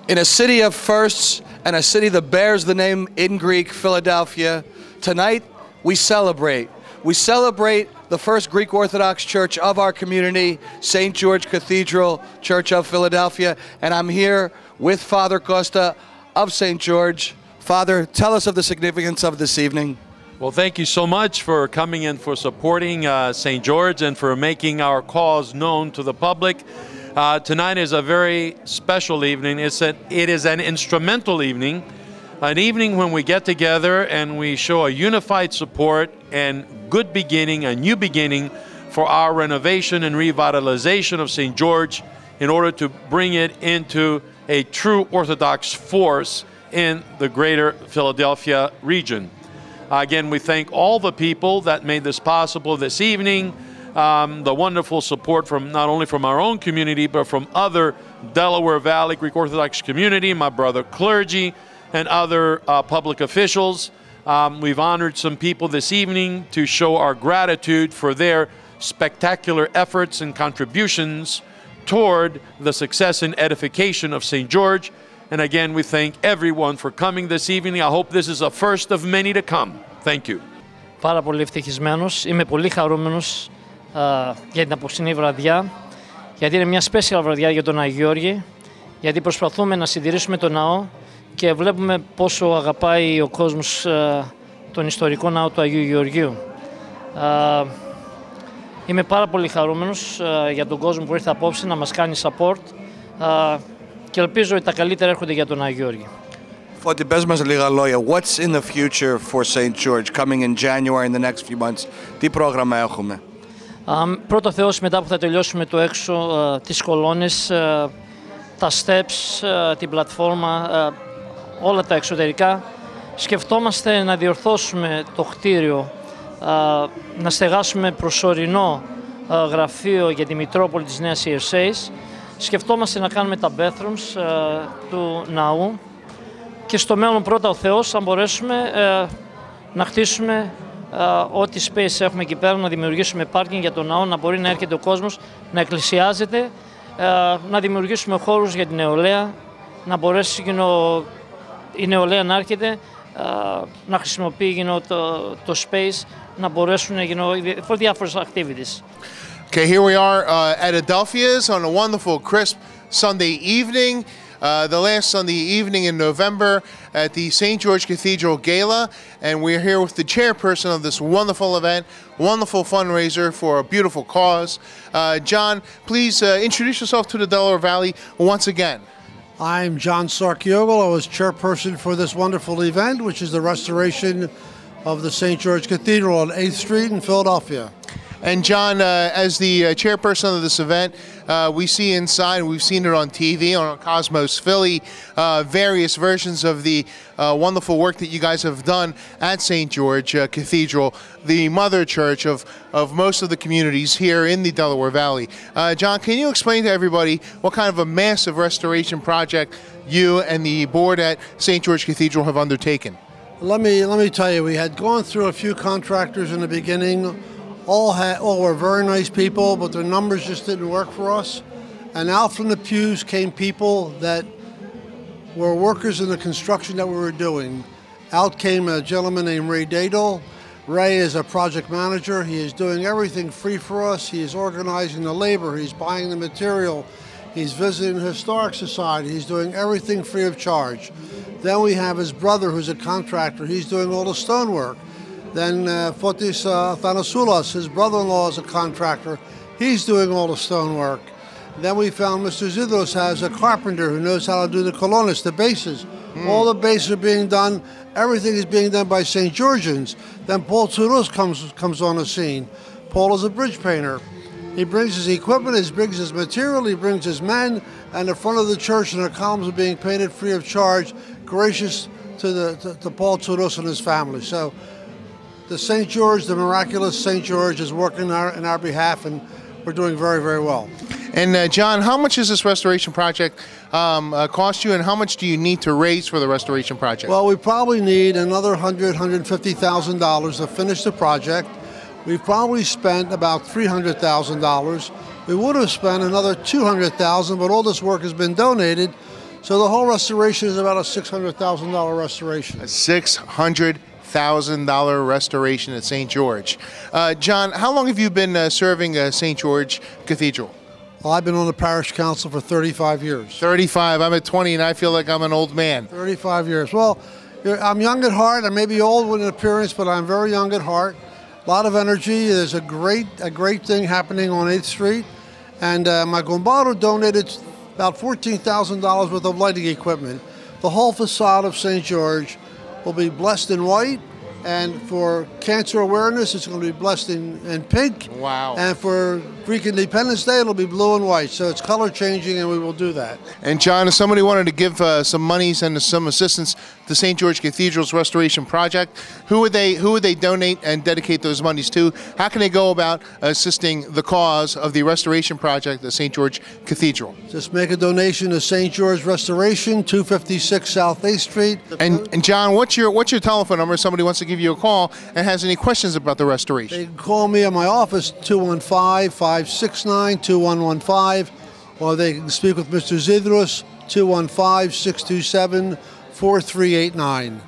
In a city of firsts and a city that bears the name in Greek, Philadelphia, tonight we celebrate. We celebrate the first Greek Orthodox church of our community, St. George Cathedral Church of Philadelphia, and I'm here with Father Costa of St. George. Father, tell us of the significance of this evening. Well, thank you so much for coming and for supporting St. George and for making our cause known to the public. Tonight is a very special evening. It is an instrumental evening, an evening when we get together and we show a unified support and good beginning, a new beginning for our renovation and revitalization of St. George in order to bring it into a true Orthodox force in the greater Philadelphia region. Again, we thank all the people that made this possible this evening. The wonderful support from not only from our own community, but from other Delaware Valley Greek Orthodox community, my brother clergy, and other public officials. We've honored some people this evening to show our gratitude for their spectacular efforts and contributions toward the success and edification of St. George. And again, we thank everyone for coming this evening. I hope this is a first of many to come. Thank you. Πάρα πολύ ευτυχισμένος. Είμαι πολύ χαρούμενος για την απόψινή βραδιά, γιατί είναι μια special βραδιά για τον Άγιο Γεώργη, γιατί προσπαθούμε να συντηρήσουμε τον ναό και βλέπουμε πόσο αγαπάει ο κόσμος τον ιστορικό ναό του Αγίου Γεωργίου. Είμαι πάρα πολύ χαρούμενος για τον κόσμο που ήρθε απόψε να μας κάνει support και ελπίζω ότι τα καλύτερα έρχονται για τον Άγιο Γεώργη. Φώτη, πες μας λίγα λόγια. What's in the future for St. George coming in January in the next few months? Τι πρόγραμμα έχουμε? Πρώτο Θεός, μετά που θα τελειώσουμε το έξω, τις κολόνες, τα steps, την πλατφόρμα, όλα τα εξωτερικά, σκεφτόμαστε να διορθώσουμε το κτίριο, να στεγάσουμε προσωρινό γραφείο για τη Μητρόπολη της Νέας Ιερσέης. Σκεφτόμαστε να κάνουμε τα bathrooms του ναού και στο μέλλον πρώτα ο Θεός, αν μπορέσουμε να χτίσουμε ό,τι space έχουμε εκεί πέρα, να δημιουργήσουμε πάρκινγκ για τον ναό, να μπορεί να έρχεται ο κόσμος, να εκκλησιάζεται, να δημιουργήσουμε χώρους για την νεολαία, να μπορέσει η νεολαία να έρχεται, να χρησιμοποιεί το space, να μπορέσουν for διάφορες activities. Okay, here we are at Adelphia's on a wonderful, crisp Sunday evening. The last Sunday evening in November at the St. George Cathedral Gala, and we're here with the chairperson of this wonderful event, wonderful fundraiser for a beautiful cause. John, please introduce yourself to the Delaware Valley once again. I'm John Sarkioglu. I was chairperson for this wonderful event, which is the restoration of the St. George Cathedral on 8th Street in Philadelphia. And John, as the chairperson of this event, we see inside, we've seen it on TV, on Cosmos Philly, various versions of the wonderful work that you guys have done at St. George Cathedral, the mother church of most of the communities here in the Delaware Valley. John, can you explain to everybody what kind of a massive restoration project you and the board at St. George Cathedral have undertaken? Let me tell you, we had gone through a few contractors in the beginning. All were very nice people, but their numbers just didn't work for us. And out from the pews came people that were workers in the construction that we were doing. Out came a gentleman named Ray Dadel. Ray is a project manager. He is doing everything free for us. He is organizing the labor. He's buying the material. He's visiting the Historic Society. He's doing everything free of charge. Then we have his brother, who's a contractor. He's doing all the stonework. Then Fotis Thanasoulas, his brother-in-law, is a contractor. He's doing all the stonework. Then we found Mr. Zidros has a carpenter who knows how to do the colonnas, the bases. All the bases are being done. Everything is being done by St. Georgians. Then Paul Tsouros comes on the scene. Paul is a bridge painter. He brings his equipment, he brings his material, he brings his men, and the front of the church and the columns are being painted free of charge, gracious to Paul Tsouros and his family. So the St. George, the miraculous St. George, is working in our behalf, and we're doing very, very well. And John, how much does this restoration project cost you, and how much do you need to raise for the restoration project? Well, we probably need another $150,000 to finish the project. We've probably spent about $300,000. We would have spent another $200,000, but all this work has been donated. So the whole restoration is about a $600,000 restoration. A $600,000 restoration at St. George. John, how long have you been serving St. George Cathedral? Well, I've been on the parish council for 35 years. 35. I'm at 20 and I feel like I'm an old man. 35 years. Well, I'm young at heart. I may be old in appearance, but I'm very young at heart. A lot of energy. There's a great thing happening on 8th Street. And my Gombaro donated about $14,000 worth of lighting equipment. The whole facade of St. George will be blessed in white. And for cancer awareness, it's going to be blessed in pink. Wow. And for Greek Independence Day, it'll be blue and white. So it's color changing, and we will do that. And John, if somebody wanted to give some monies and some assistance to St. George Cathedral's restoration project, who would they donate and dedicate those monies to? How can they go about assisting the cause of the restoration project at St. George Cathedral? Just make a donation to St. George Restoration, 256 South 8th Street. And John, what's your telephone number if somebody wants to give you a call and has any questions about the restoration? They can call me at my office, 215-569-2115, or they can speak with Mr. Zidrus, 215-627-4389.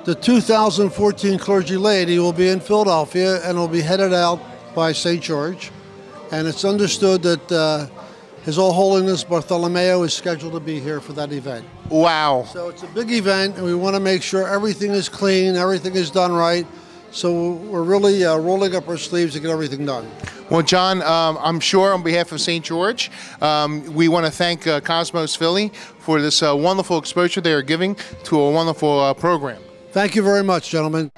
The 2014 Clergy Laity will be in Philadelphia and will be headed out by St. George. And it's understood that His All Holiness Bartholomew is scheduled to be here for that event. Wow. So it's a big event, and we want to make sure everything is clean, everything is done right. So we're really rolling up our sleeves to get everything done. Well, John, I'm sure on behalf of St. George, we want to thank Cosmos Philly for this wonderful exposure they are giving to a wonderful program. Thank you very much, gentlemen.